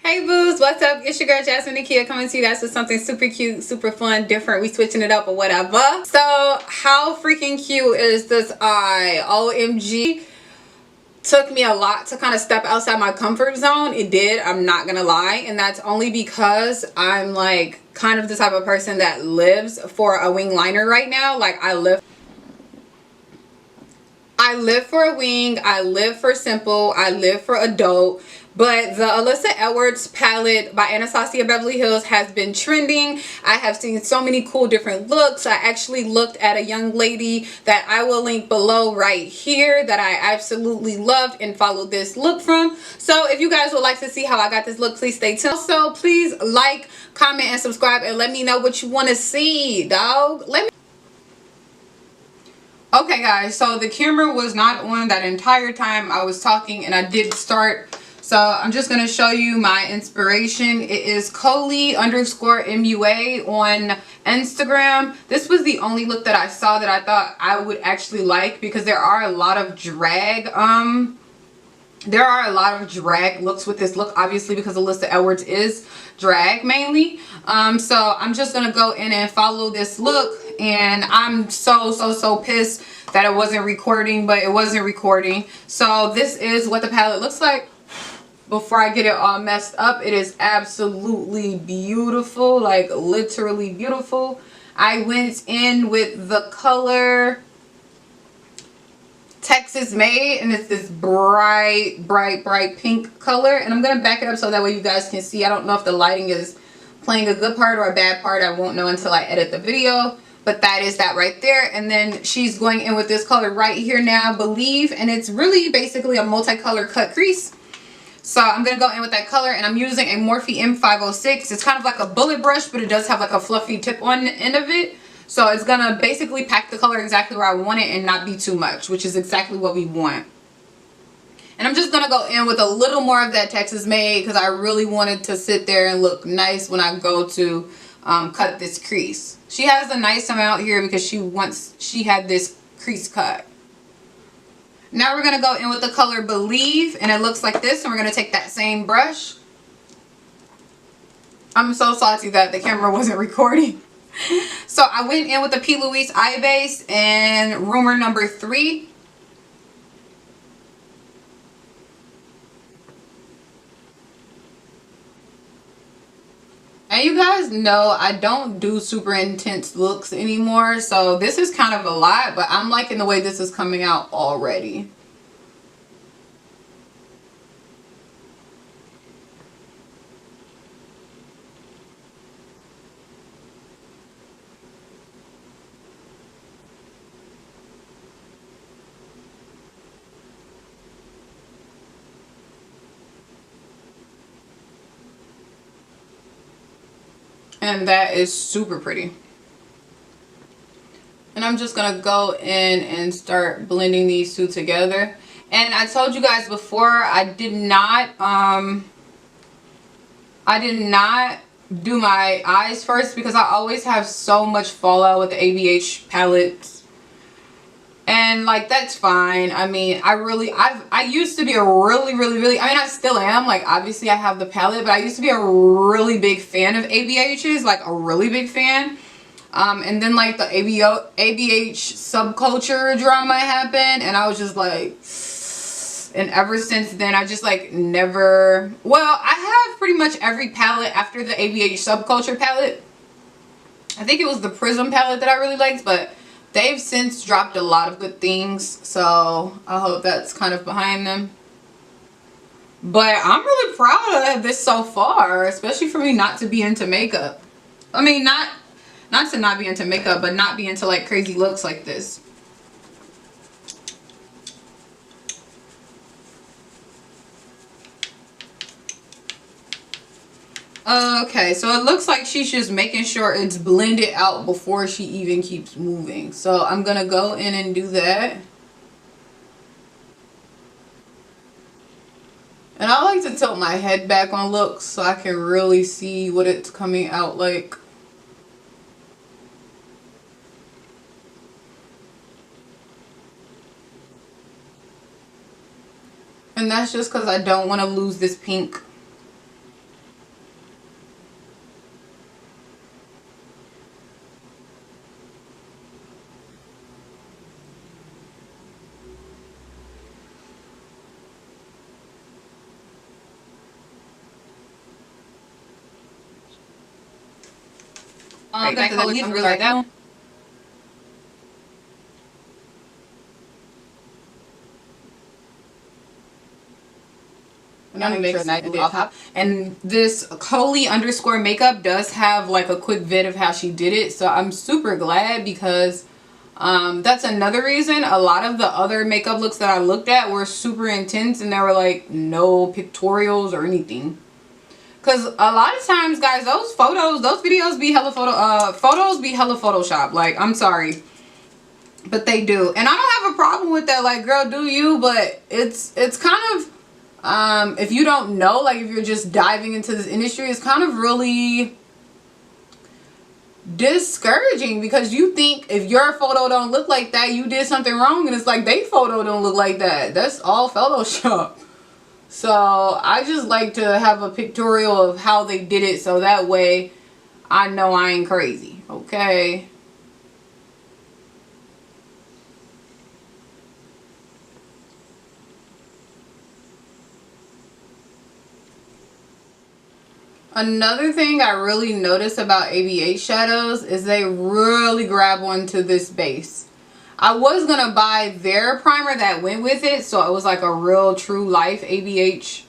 Hey boos, what's up? It's your girl Jasmine Nakia coming to you guys with something super cute, super fun, different. We switching it up or whatever. So how freaking cute is this eye? OMG. Took me a lot to kind of step outside my comfort zone. It did, I'm not gonna lie. And that's only because I'm like kind of the type of person that lives for a wing liner right now. Like I live for a wing, I live for simple, I live for adult. But the Alyssa Edwards palette by Anastasia Beverly Hills has been trending. I have seen so many cool different looks. I actually looked at a young lady that I will link below right here that I absolutely loved and followed this look from. So if you guys would like to see how I got this look, please stay tuned. Also, please like, comment, and subscribe and let me know what you want to see, dog. Okay guys, so the camera was not on that entire time I was talking and I did start. So I'm just going to show you my inspiration. It is Coley_MUA on Instagram. This was the only look that I saw that I thought I would actually like because there are a lot of drag looks with this look, obviously, because Alyssa Edwards is drag mainly. So I'm just gonna go in and follow this look, and I'm so pissed that it wasn't recording, but it wasn't recording. So this is what the palette looks like before I get it all messed up. It is absolutely beautiful, like literally beautiful. I went in with the color Texas Made, and it's this bright pink color, and I'm gonna back it up so that way you guys can see. I don't know if the lighting is playing a good part or a bad part. I won't know until I edit the video, but that is that right there. And then she's going in with this color right here now, Believe, and it's really basically a multicolor cut crease. So I'm going to go in with that color, and I'm using a Morphe M506. It's kind of like a bullet brush, but it does have like a fluffy tip on the end of it. So it's going to basically pack the color exactly where I want it and not be too much, which is exactly what we want. And I'm just going to go in with a little more of that Texas Made because I really wanted to sit there and look nice when I go to cut this crease. She has a nice amount here because she had this crease cut. Now we're going to go in with the color Believe, and it looks like this, and we're going to take that same brush. I'm so salty that the camera wasn't recording. So I went in with the P. Louise Eye Base and Rumor number 3. And you guys know I don't do super intense looks anymore, so this is kind of a lot, but I'm liking the way this is coming out already. And that is super pretty. And I'm just going to go in and start blending these two together. And I told you guys before, I did not do my eyes first because I always have so much fallout with the ABH palettes. And like, that's fine. I mean, I used to be a really, I mean, I still am. Like, obviously I have the palette, but I used to be a really big fan of ABH's, like a really big fan. And then like the ABH subculture drama happened, and I was just like, and ever since then, I just like never, well, I have pretty much every palette after the ABH subculture palette. I think it was the Prism palette that I really liked, but they've since dropped a lot of good things, so I hope that's kind of behind them. But I'm really proud of this so far, especially for me not to be into makeup. I mean, not to not be into makeup, but not be into like crazy looks like this. Okay, so it looks like she's just making sure it's blended out before she even keeps moving. So I'm going to go in and do that. And I like to tilt my head back on looks so I can really see what it's coming out like. And that's just because I don't want to lose this pink. That color leaves really like that. And this Coley_makeup does have like a quick vid of how she did it, so I'm super glad, because that's another reason a lot of the other makeup looks that I looked at were super intense and there were like no pictorials or anything. Because a lot of times, guys, those videos be hella photos be hella Photoshop. Like, I'm sorry, but they do, and I don't have a problem with that. Like, girl, do you? But it's kind of if you don't know, like if you're just diving into this industry, it's kind of really discouraging, because you think if your photo don't look like that, you did something wrong, and it's like they photo don't look like that. That's all Photoshop. So I just like to have a pictorial of how they did it, so that way I know I ain't crazy. Okay. Another thing I really notice about ABH shadows is they really grab onto this base. I was going to buy their primer that went with it, so it was like a real true life ABH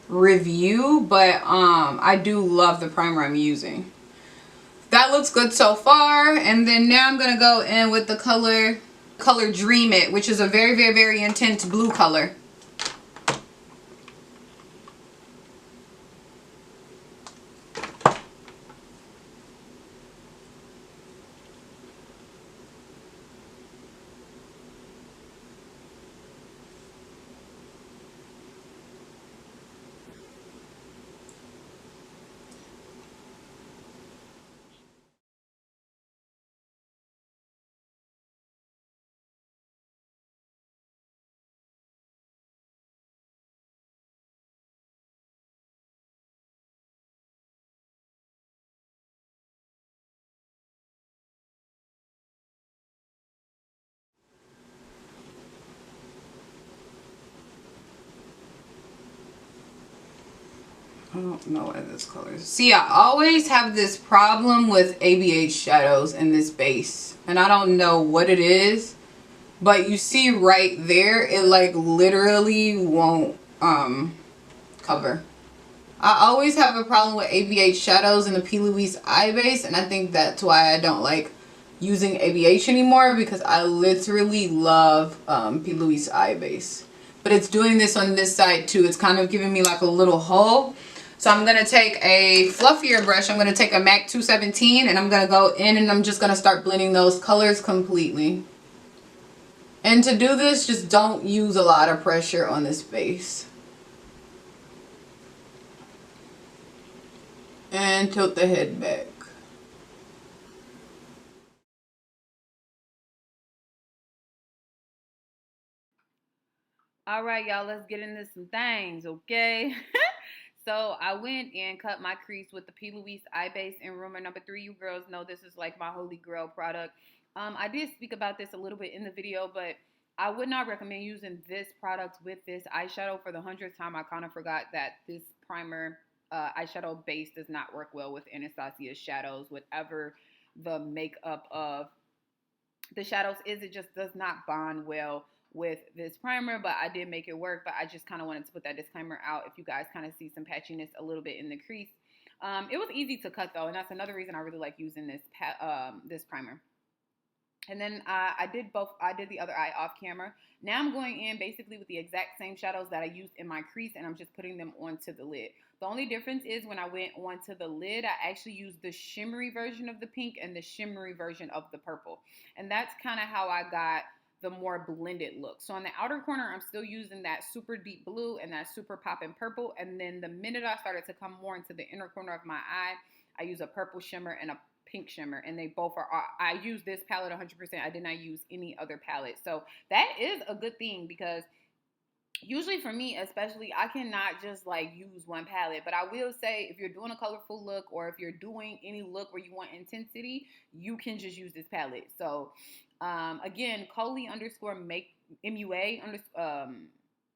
review, but I do love the primer I'm using. That looks good so far, and then now I'm going to go in with the color Dream It, which is a very, very, very intense blue color. I don't know what this color is. See, I always have this problem with ABH shadows in this base, and I don't know what it is, but you see right there, it like literally won't cover. I always have a problem with ABH shadows in the P. Louise eye base, and I think that's why I don't like using ABH anymore, because I literally love P. Louise eye base. But it's doing this on this side too. It's kind of giving me like a little hole. So I'm going to take a fluffier brush. I'm going to take a MAC 217, and I'm going to go in and I'm just going to start blending those colors completely. And to do this, just don't use a lot of pressure on this base. And tilt the head back. All right, y'all, let's get into some things, okay? So I went and cut my crease with the P. Louise eye base in Rumor Number 3. You girls know this is like my holy grail product. I did speak about this a little bit in the video, but I would not recommend using this product with this eyeshadow. For the 100th time, I kind of forgot that this primer eyeshadow base does not work well with Anastasia's shadows. Whatever the makeup of the shadows is, it just does not bond well with this primer, but I did make it work. But I just kind of wanted to put that disclaimer out if you guys kind of see some patchiness a little bit in the crease. It was easy to cut though, and that's another reason I really like using this this primer. And then I did both. I did the other eye off camera. Now I'm going in basically with the exact same shadows that I used in my crease, and I'm just putting them onto the lid. The only difference is when I went onto the lid, I actually used the shimmery version of the pink and the shimmery version of the purple. And that's kind of how I got the more blended look. So on the outer corner, I'm still using that super deep blue and that super poppin' purple. And then the minute I started to come more into the inner corner of my eye, I use a purple shimmer and a pink shimmer, and they both are, I use this palette 100%. I did not use any other palette. So that is a good thing, because usually for me especially, I cannot just like use one palette. But I will say, if you're doing a colorful look, or if you're doing any look where you want intensity, you can just use this palette. So again, Coley_make MUA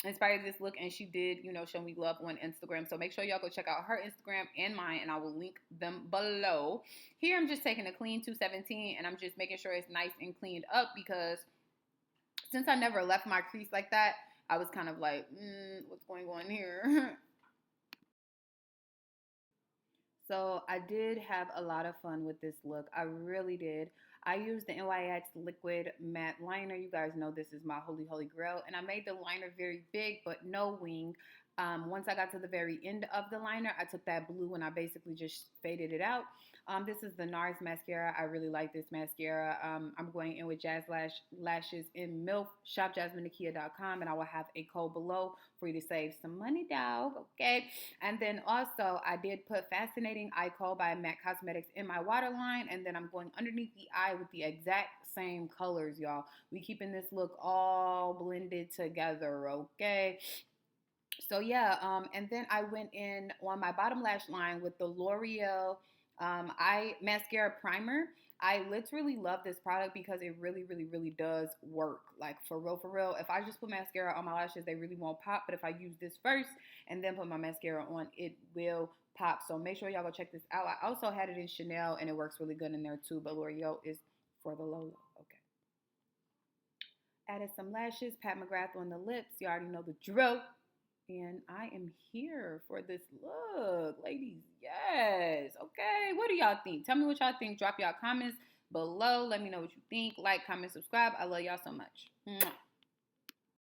inspired this look, and she did, you know, show me love on Instagram. So make sure y'all go check out her Instagram and mine, and I will link them below. Here I'm just taking a clean 217 and I'm just making sure it's nice and cleaned up, because since I never left my crease like that, I was kind of like, what's going on here? So I did have a lot of fun with this look. I really did. I used the NYX liquid matte liner. You guys know this is my holy grail. And I made the liner very big, but no wing. Once I got to the very end of the liner, I took that blue and I basically just faded it out. This is the NARS mascara. I really like this mascara. I'm going in with Jazz Lashes in MILF. Shop JasmineNakia.com, and I will have a code below for you to save some money, dog. Okay. And then also I did put Fascinating Eye Kohl by MAC Cosmetics in my waterline, and then I'm going underneath the eye with the exact same colors, y'all. We keeping this look all blended together, okay? So yeah, and then I went in on my bottom lash line with the L'Oreal eye mascara primer. I literally love this product because it really does work. Like for real. If I just put mascara on my lashes, they really won't pop. But if I use this first and then put my mascara on, it will pop. So make sure y'all go check this out. I also had it in Chanel and it works really good in there too. But L'Oreal is for the low. Okay. Added some lashes, Pat McGrath on the lips. You already know the drill. And I am here for this look, ladies. Yes. Okay. What do y'all think? Tell me what y'all think. Drop y'all comments below. Let me know what you think. Like, comment, subscribe. I love y'all so much. Mwah.